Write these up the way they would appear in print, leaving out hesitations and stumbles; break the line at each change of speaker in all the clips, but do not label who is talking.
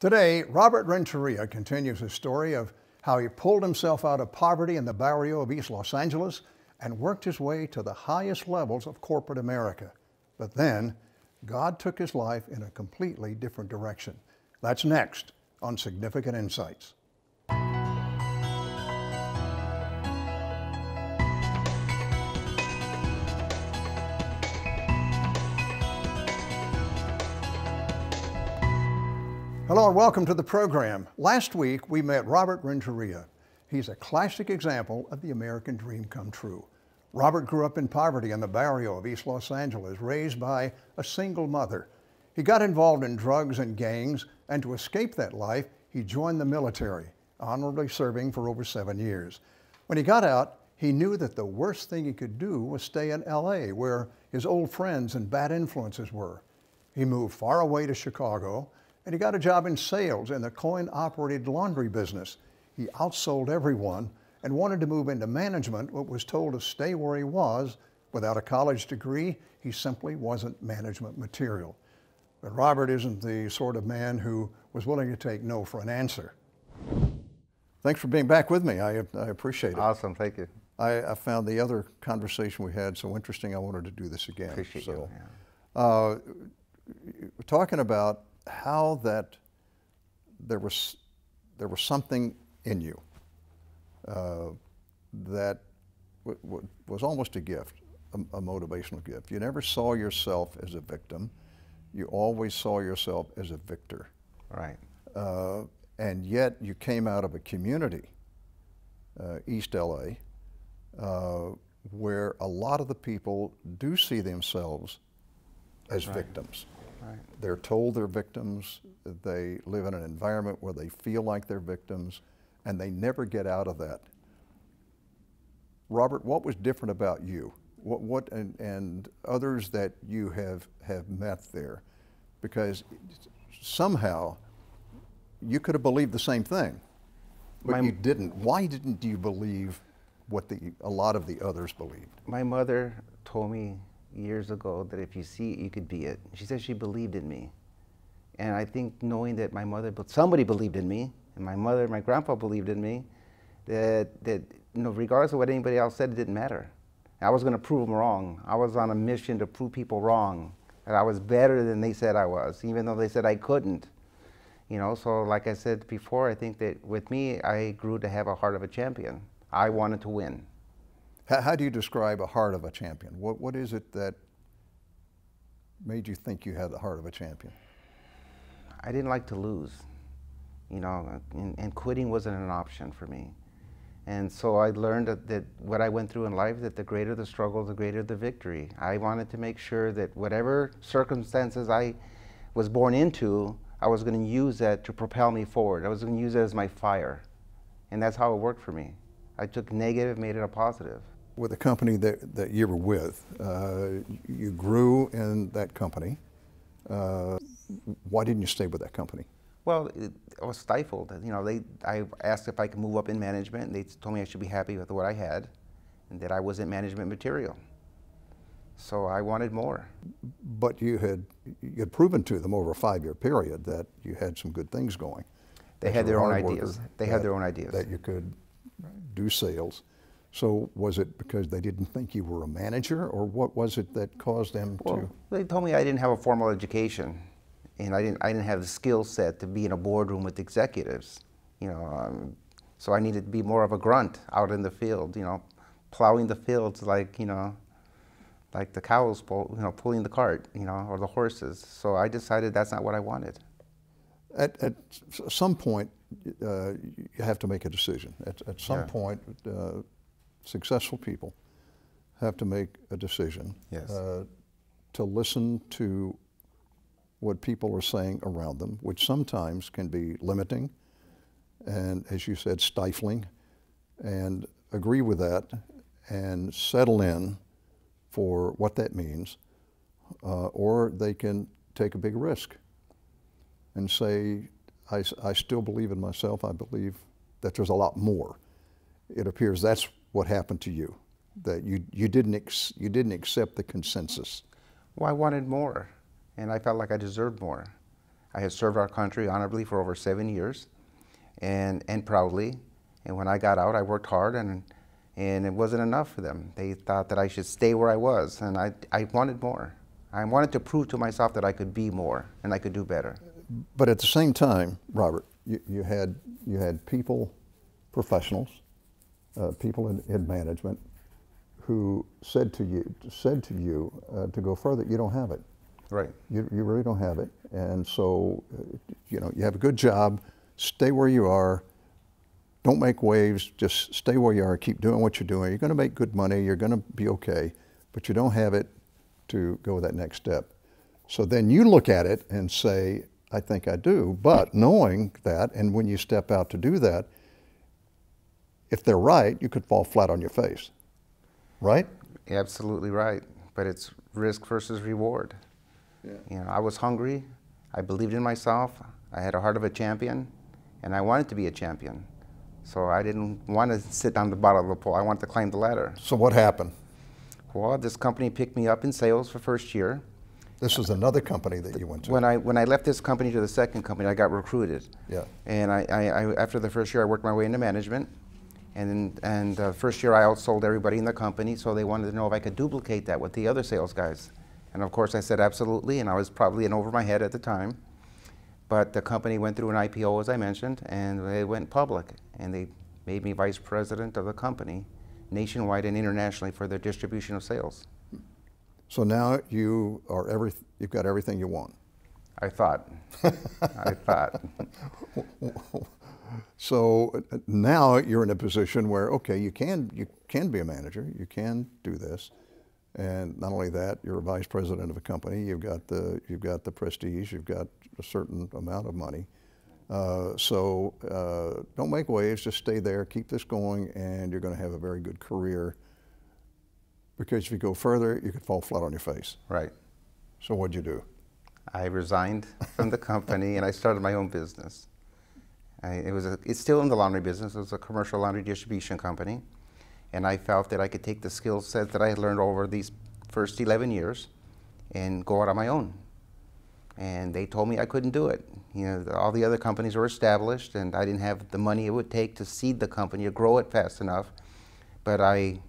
Today, Robert Renteria continues his story of how he pulled himself out of poverty in the Barrio of East Los Angeles and worked his way to the highest levels of corporate America. But then, God took his life in a completely different direction. That's next on Significant Insights. Hello and welcome to the program. Last week, we met Robert Renteria. He's a classic example of the American dream come true. Robert grew up in poverty in the Barrio of East Los Angeles, raised by a single mother. He got involved in drugs and gangs, and to escape that life, he joined the military, honorably serving for over 7 years. When he got out, he knew that the worst thing he could do was stay in LA, where his old friends and bad influences were. He moved far away to Chicago, and he got a job in sales in the coin-operated laundry business. He outsold everyone and wanted to move into management, but was told to stay where he was. Without a college degree, he simply wasn't management material. But Robert isn't the sort of man who was willing to take no for an answer. Thanks for being back with me. I appreciate it.
Awesome, thank you.
I found the other conversation we had so interesting, I wanted to do this again.
Appreciate you.
Yeah. We're talking about how that there was something in you that was almost a gift, a motivational gift. You never saw yourself as a victim. You always saw yourself as a victor.
Right.
And yet you came out of a community, East LA, where a lot of the people do see themselves as victims.
Right.
They're told they're victims, they live in an environment where they feel like they're victims, and they never get out of that. Robert, what was different about you? And others that you have met there? Because somehow you could have believed the same thing, but you didn't. Why didn't you believe what a lot of the others believed?
My mother told me years ago that if you see it, you could be it. She said she believed in me. And I think knowing that my mother, but somebody believed in me, and my grandpa believed in me, that regardless of what anybody else said, it didn't matter. I was going to prove them wrong. I was on a mission to prove people wrong, that I was better than they said I was, even though they said I couldn't. So like I said before, I think that with me, I grew to have a heart of a champion. I wanted to win.
How do you describe a heart of a champion? What is it that made you think you had the heart of a champion?
I didn't like to lose, and quitting wasn't an option for me. And so I learned that what I went through in life, that the greater the struggle, the greater the victory. I wanted to make sure that whatever circumstances I was born into, I was going to use that to propel me forward. I was going to use it as my fire. And that's how it worked for me. I took negative, made it a positive.
With the company that you were with, you grew in that company. Why didn't you stay with that company?
Well, I was stifled. I asked if I could move up in management, and they told me I should be happy with what I had, and that I wasn't management material. So I wanted more. But
you had proven to them over a 5-year period that you had some good things going.
They had their own ideas. They had their own ideas.
That you could do sales. So was it because they didn't think you were a manager, or what was it that caused them to?
They told me I didn't have a formal education, and I didn't have the skill set to be in a boardroom with executives. So I needed to be more of a grunt out in the field, plowing the fields like the cows pulling the cart, or the horses. So I decided that's not what I wanted.
At some point, you have to make a decision. At some point, successful people have to make a decision.
Yes.
To listen to what people are saying around them, which sometimes can be limiting and, as you said, stifling, and agree with that and settle in for what that means, or they can take a big risk and say, I still believe in myself. I believe that there's a lot more. It appears that's what happened to you, that you didn't accept the consensus.
Well, I wanted more, and I felt like I deserved more. I had served our country honorably for over 7 years and proudly. And when I got out, I worked hard, and it wasn't enough for them. They thought that I should stay where I was, and I wanted more. I wanted to prove to myself that I could be more and I could do better.
But at the same time, Robert, you had people, professionals, people in management, who said to you to go further. You don't have it.
Right.
You really don't have it, and so you have a good job. Stay where you are. Don't make waves. Just stay where you are. Keep doing what you're doing. You're going to make good money. You're going to be okay, but you don't have it to go that next step. So then you look at it and say, I think I do. But knowing that, and when you step out to do that, if they're right, you could fall flat on your face. Right?
Absolutely right. But it's risk versus reward. Yeah. I was hungry. I believed in myself. I had a heart of a champion, and I wanted to be a champion. So I didn't want to sit on the bottom of the pole. I wanted to climb the ladder.
So what happened?
Well, this company picked me up in sales for first year.
This was another company that you went to.
When I left this company to the second company, I got recruited.
Yeah.
And I after the first year, I worked my way into management. And the first year, I outsold everybody in the company, so they wanted to know if I could duplicate that with the other sales guys. And of course, I said absolutely, and I was probably in over my head at the time. But the company went through an IPO, as I mentioned, and they went public. And they made me vice president of the company, nationwide and internationally, for their distribution of sales.
So now you've got everything you want.
I thought. I thought.
So now you're in a position where, okay, you can be a manager, you can do this, and not only that, you're a vice president of a company. You've got the prestige. You've got a certain amount of money. So don't make waves. Just stay there. Keep this going, and you're going to have a very good career. Because if you go further, you could fall flat on your face.
Right.
So what'd you do?
I resigned from the company, and I started my own business. It's still in the laundry business. It was a commercial laundry distribution company. And I felt that I could take the skill set that I had learned over these first 11 years and go out on my own. And they told me I couldn't do it. All the other companies were established, and I didn't have the money it would take to seed the company or grow it fast enough. But I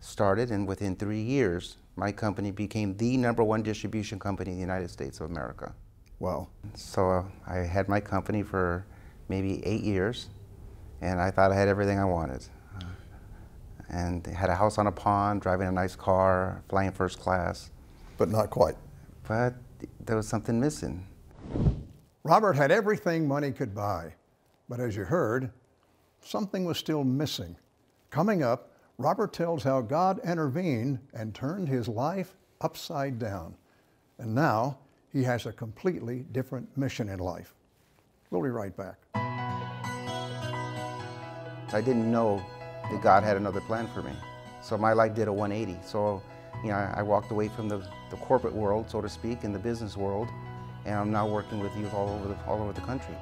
started, and within 3 years, my company became the #1 distribution company in the United States of America.
Wow.
So I had my company for maybe 8 years, and I thought I had everything I wanted. And had a house on a pond, driving a nice car, flying first class.
But not quite.
But there was something missing.
Robert had everything money could buy, but as you heard, something was still missing. Coming up, Robert tells how God intervened and turned his life upside down. And now he has a completely different mission in life. We'll be right back.
I didn't know that God had another plan for me. So my life did a 180. So, I walked away from the corporate world, so to speak, in the business world, and I'm now working with youth all over the country.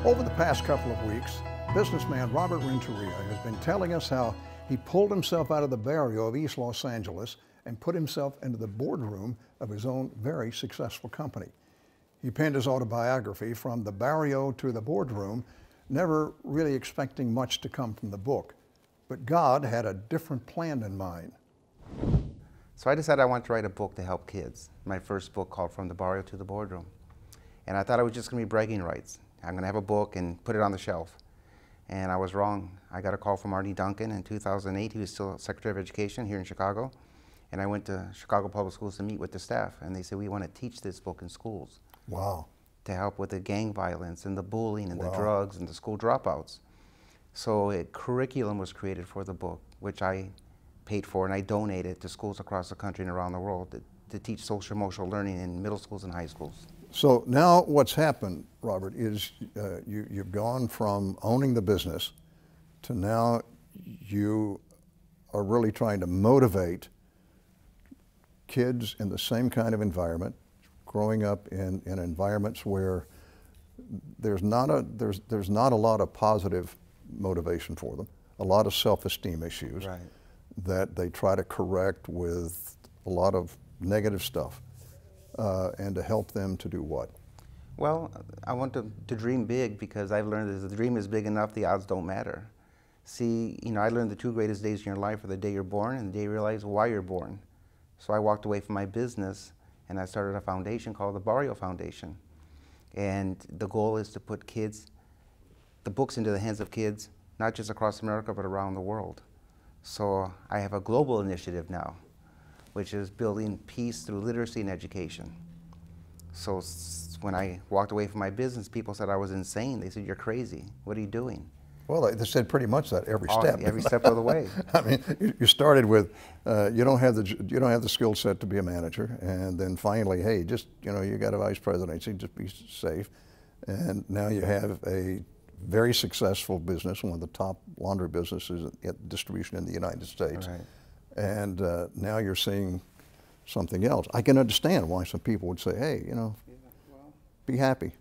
Over the past couple of weeks, businessman Robert Renteria has been telling us how he pulled himself out of the Barrio of East Los Angeles and put himself into the boardroom of his own very successful company. He penned his autobiography, From the Barrio to the Boardroom, never really expecting much to come from the book. But God had a different plan in mind.
So I decided I wanted to write a book to help kids. My first book called From the Barrio to the Boardroom. And I thought it was just going to be bragging rights. I'm going to have a book and put it on the shelf. And I was wrong. I got a call from Arnie Duncan in 2008. He was still Secretary of Education here in Chicago. And I went to Chicago Public Schools to meet with the staff. And they said, we want to teach this book in schools.
Wow.
To help with the gang violence and the bullying and
Wow.
the drugs and the school dropouts. So a curriculum was created for the book, which I paid for, and I donated to schools across the country and around the world to teach social emotional learning in middle schools and high schools.
So now what's happened, Robert, is you've gone from owning the business to now you are really trying to motivate kids in the same kind of environment, growing up in environments where there's not a lot of positive motivation for them, a lot of self-esteem issues
Right.
that they try to correct with a lot of negative stuff. And to help them to do what?
Well, I want to dream big, because I've learned that if the dream is big enough, the odds don't matter. See, I learned the two greatest days in your life are the day you're born and the day you realize why you're born. So I walked away from my business and I started a foundation called the Barrio Foundation. And the goal is to put the books into the hands of kids, not just across America, but around the world. So I have a global initiative now, which is building peace through literacy and education. So when I walked away from my business, people said I was insane. They said, you're crazy. What are you doing?
Well, they said pretty much that every step.
Every step of the way.
I mean, you started with you don't have the skill set to be a manager, and then finally, hey, just you got a vice presidency, just be safe, and now you have a very successful business, one of the top laundry businesses at distribution in the United States.
Right.
And now you're seeing something else. I can understand why some people would say, hey, be happy.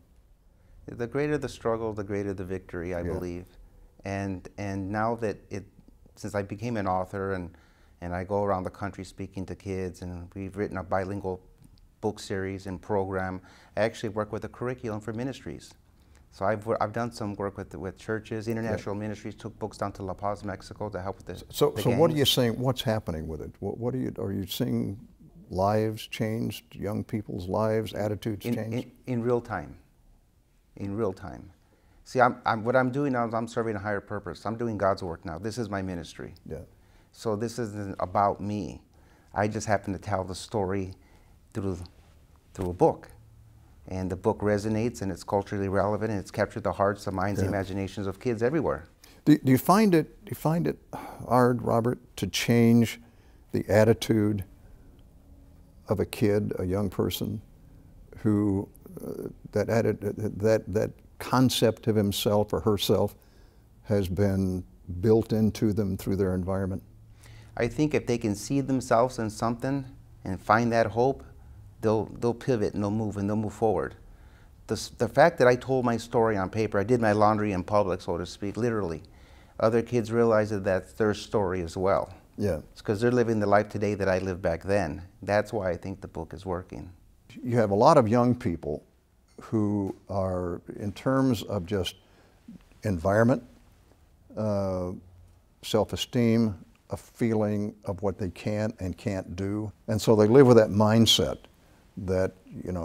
The greater the struggle, the greater the victory, I believe. And now that since I became an author and I go around the country speaking to kids, and we've written a bilingual book series and program, I actually work with a curriculum for ministries. So I've done some work with churches. International Ministries took books down to La Paz, Mexico, to help with this.
So what are you saying? What's happening with it? What are you seeing? Lives changed, young people's lives, attitudes changed
in real time. In real time. See, what I'm doing now is I'm serving a higher purpose. I'm doing God's work now. This is my ministry.
Yeah.
So this isn't about me. I just happen to tell the story through a book. And the book resonates, and it's culturally relevant, and it's captured the hearts, the minds, the imaginations of kids everywhere.
Do you find it hard, Robert, to change the attitude of a kid, a young person, who that concept of himself or herself has been built into them through their environment?
I think if they can see themselves in something and find that hope, they'll pivot and they'll move forward. The fact that I told my story on paper, I did my laundry in public, so to speak, literally, other kids realize that that's their story as well.
Yeah.
It's because they're living the life today that I lived back then. That's why I think the book is working.
You have a lot of young people who are, in terms of just environment, self-esteem, a feeling of what they can and can't do, and so they live with that mindset that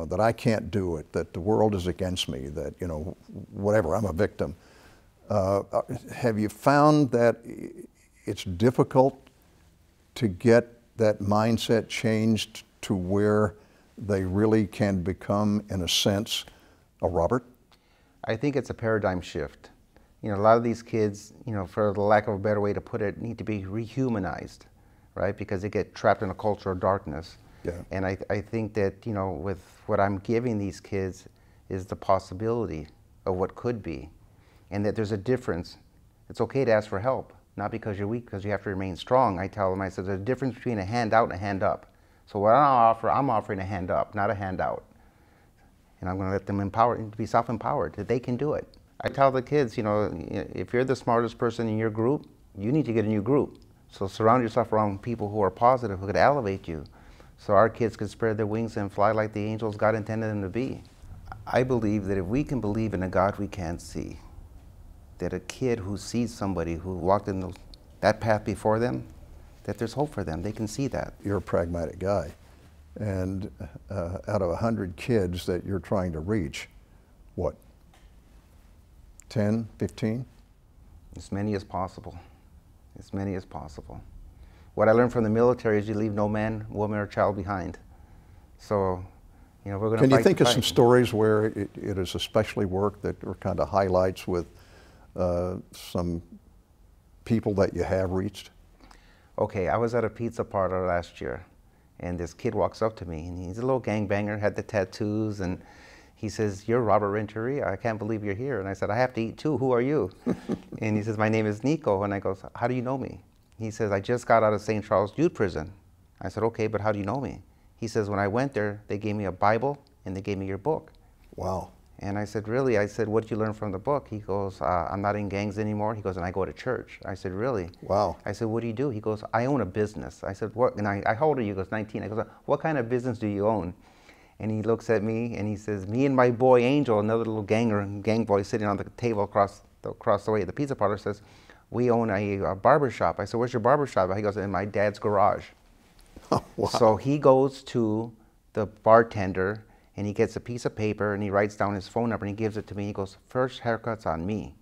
that I can't do it, that the world is against me, that whatever, I'm a victim. Have you found that it's difficult to get that mindset changed to where they really can become, in a sense, a Robert?
I think it's a paradigm shift. A lot of these kids, for the lack of a better way to put it, need to be rehumanized, right? Because they get trapped in a culture of darkness.
Yeah.
And I think that, with what I'm giving these kids is the possibility of what could be, and that there's a difference. It's okay to ask for help, not because you're weak, because you have to remain strong. I tell them, I said, there's a difference between a hand out and a hand up. So what I'm offering a hand up, not a handout. And I'm going to let them be self-empowered, that they can do it. I tell the kids, you know, if you're the smartest person in your group, you need to get a new group. So surround yourself around people who are positive, who could elevate you, so our kids could spread their wings and fly like the angels God intended them to be. I believe that if we can believe in a God we can't see, that a kid who sees somebody who walked in that path before them, that there's hope for them. They can see that.
You're a pragmatic guy. And out of 100 kids that you're trying to reach, what, 10, 15?
As many as possible. As many as possible. What I learned from the military is you leave no man, woman, or child behind. So, you know, we're going to fight.
Can you think of some stories where it has especially worked that are kind of highlights with some people that you have reached?
Okay, I was at a pizza parlor last year, and this kid walks up to me, and he's a little gangbanger, had the tattoos, and he says, "You're Robert Renteria. I can't believe you're here." And I said, "I have to eat too. Who are you?" And he says, "My name is Nico." And I goes, "How do you know me?" He says, "I just got out of St. Charles Youth Prison." I said, "Okay, but how do you know me?" He says, "When I went there, they gave me a Bible and they gave me your book."
Wow.
And I said, "Really?" I said, "What did you learn from the book?" He goes, "I'm not in gangs anymore." He goes, "And I go to church." I said, "Really?"
Wow.
I said, "What do you do?" He goes, "I own a business." I said, "What?" And how old are you? He goes, 19. I goes, "What kind of business do you own?" And he looks at me and he says, "Me and my boy Angel," another little gang boy sitting on the table across the way at the pizza parlor, says, "We own a barber shop." I said, "Where's your barber shop?" He goes, "In my dad's garage."
Oh, wow.
So he goes to the bartender and he gets a piece of paper and he writes down his phone number and he gives it to me. He goes, "First haircut's on me."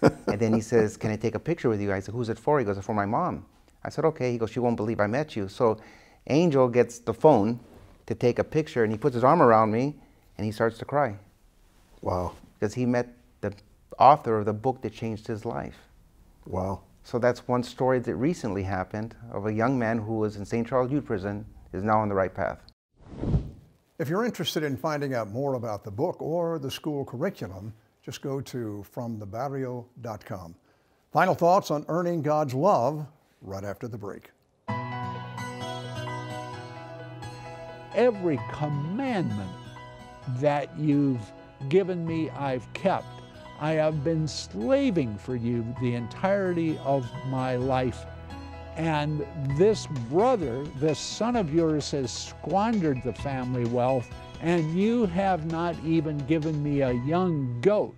And then he says, "Can I take a picture with you?" I said, "Who's it for?" He goes, "It's for my mom." I said, "Okay." He goes, "She won't believe I met you." So Angel gets the phone to take a picture and he puts his arm around me and he starts to cry.
Wow.
Because he met the author of the book that changed his life.
Wow.
So that's one story that recently happened of a young man who was in St. Charles Youth Prison, is now on the right path.
If you're interested in finding out more about the book or the school curriculum, just go to fromthebarrio.com. Final thoughts on earning God's love right after the break.
Every commandment that you've given me, I've kept. I have been slaving for you the entirety of my life. And this brother, this son of yours, has squandered the family wealth, and you have not even given me a young goat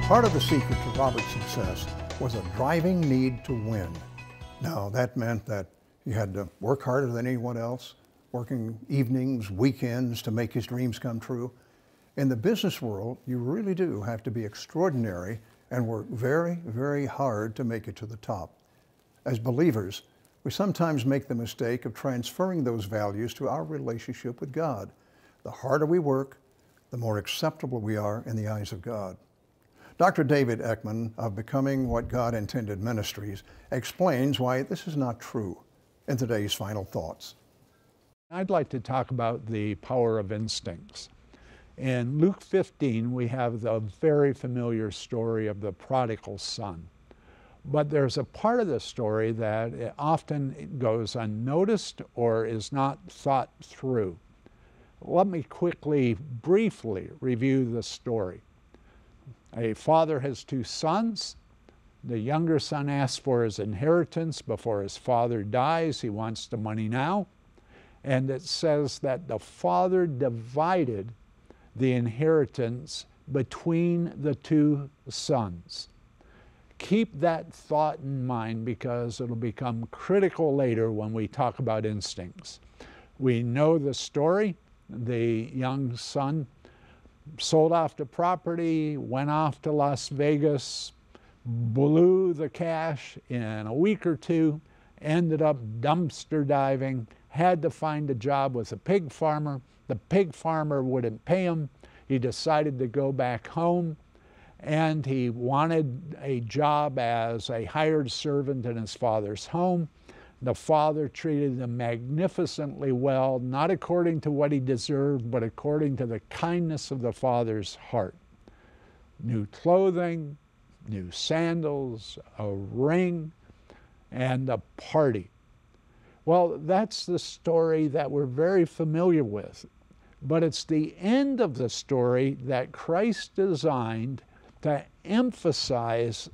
Part of the secret to Robert's success was a driving need to win. Now, that meant that he had to work harder than anyone else, working evenings, weekends to make his dreams come true. In the business world, you really do have to be extraordinary and work very, very hard to make it to the top. As believers, we sometimes make the mistake of transferring those values to our relationship with God. The harder we work, the more acceptable we are in the eyes of God. Dr. David Eckman of Becoming What God Intended Ministries explains why this is not true in today's Final Thoughts.
I'd like to talk about the power of instincts. In Luke 15, we have the very familiar story of the Prodigal Son. But there's a part of the story that often goes unnoticed or is not thought through. Let me quickly, briefly review the story. A father has two sons. The younger son asks for his inheritance before his father dies. He wants the money now. And it says that the father divided the inheritance between the two sons. Keep that thought in mind because it'll become critical later when we talk about instincts. We know the story. The young son sold off the property, went off to Las Vegas, blew the cash in a week or two, ended up dumpster diving, had to find a job with a pig farmer. The pig farmer wouldn't pay him. He decided to go back home, and he wanted a job as a hired servant in his father's home. The father treated him magnificently well, not according to what he deserved, but according to the kindness of the father's heart. New clothing, new sandals, a ring, and a party. Well, that's the story that we're very familiar with, but it's the end of the story that Christ designed to emphasize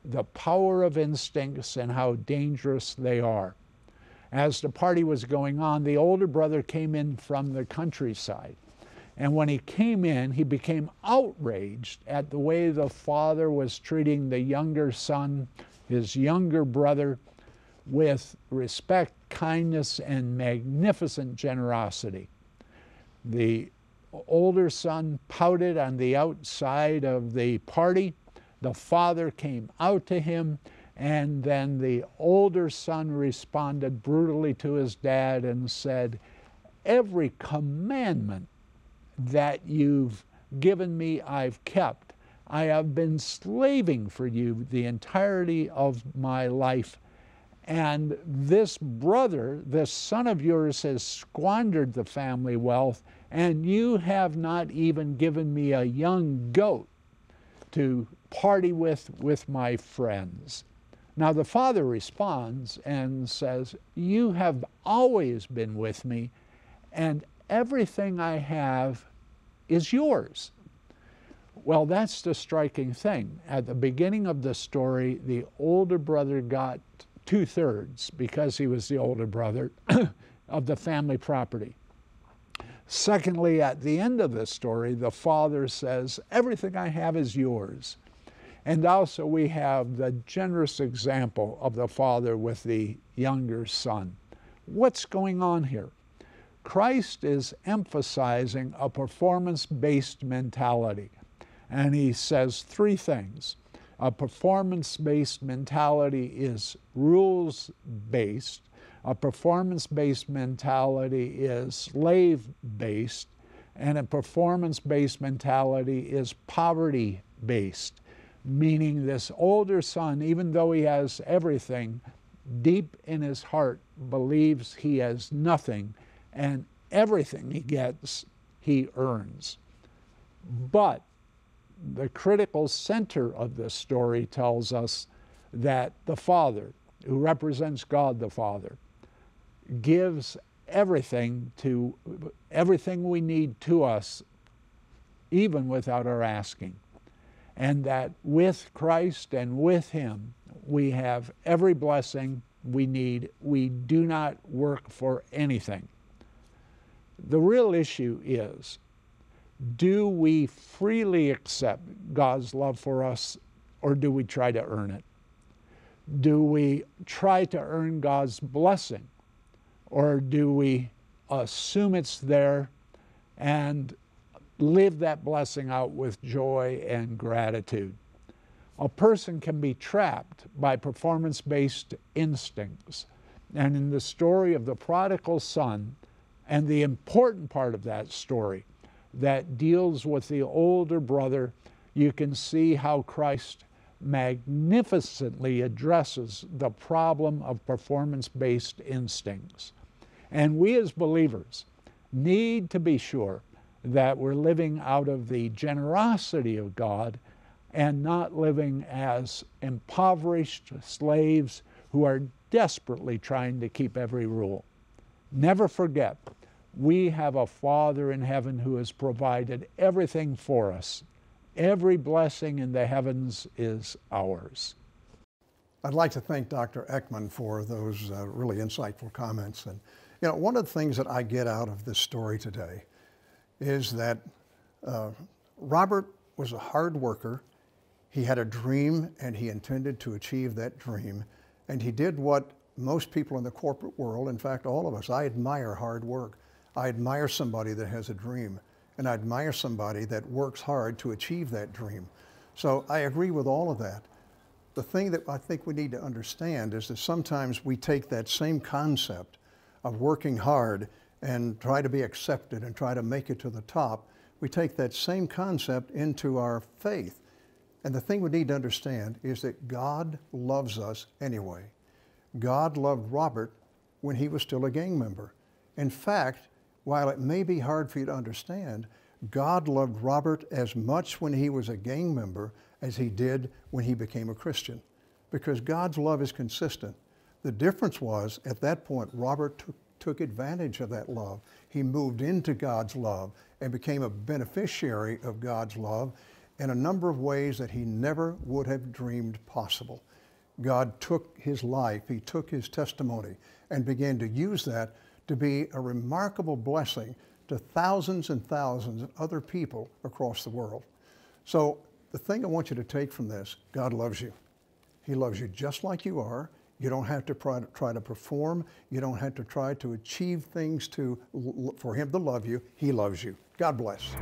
the power of instincts and how dangerous they are. As the party was going on, the older brother came in from the countryside. And when he came in, he became outraged at the way the father was treating the younger son, his younger brother, with respect, kindness, and magnificent generosity. The older son pouted on the outside of the party. The father came out to him, and then the older son responded brutally to his dad and said, "Every commandment that you've given me, I've kept. I have been slaving for you the entirety of my life. And this brother, this son of yours, has squandered the family wealth, and you have not even given me a young goat to party with my friends." Now the father responds and says, "You have always been with me, and everything I have is yours." Well, that's the striking thing. At the beginning of the story, the older brother got 2/3, because he was the older brother, of the family property. Secondly, at the end of the story, the father says, "Everything I have is yours." And also we have the generous example of the father with the younger son. What's going on here? Christ is emphasizing a performance-based mentality. And he says three things. A performance-based mentality is rules-based. A performance-based mentality is slave-based. And a performance-based mentality is poverty-based. Meaning this older son, even though he has everything, deep in his heart believes he has nothing, and everything he gets, he earns. But the critical center of this story tells us that the Father, who represents God the Father, gives everything we need to us, even without our asking. And that with Christ and with Him, we have every blessing we need. We do not work for anything. The real issue is, Do we freely accept God's love for us, or do we try to earn it? Do we try to earn God's blessing, or do we assume it's there and live that blessing out with joy and gratitude? A person can be trapped by performance-based instincts. And in the story of the prodigal son, and the important part of that story that deals with the older brother, you can see how Christ magnificently addresses the problem of performance-based instincts. And we as believers need to be sure that we're living out of the generosity of God and not living as impoverished slaves who are desperately trying to keep every rule. Never forget, we have a Father in heaven who has provided everything for us. Every blessing in the heavens is ours.
I'd like to thank Dr. Eckman for those really insightful comments. And you know, one of the things that I get out of this story today is that Robert was a hard worker. He had a dream and he intended to achieve that dream. And he did what most people in the corporate world, in fact, all of us, I admire hard work. I admire somebody that has a dream, and I admire somebody that works hard to achieve that dream. So I agree with all of that. The thing that I think we need to understand is that sometimes we take that same concept of working hard and try to be accepted and try to make it to the top. We take that same concept into our faith. And the thing we need to understand is that God loves us anyway. God loved Robert when he was still a gang member. In fact, while it may be hard for you to understand, God loved Robert as much when he was a gang member as he did when he became a Christian, because God's love is consistent. The difference was, at that point, Robert took advantage of that love. He moved into God's love and became a beneficiary of God's love in a number of ways that he never would have dreamed possible. God took his life, he took his testimony, and began to use that to be a remarkable blessing to thousands and thousands of other people across the world. So the thing I want you to take from this, God loves you. He loves you just like you are. You don't have to try to perform. You don't have to try to achieve things for him to love you. He loves you. God bless.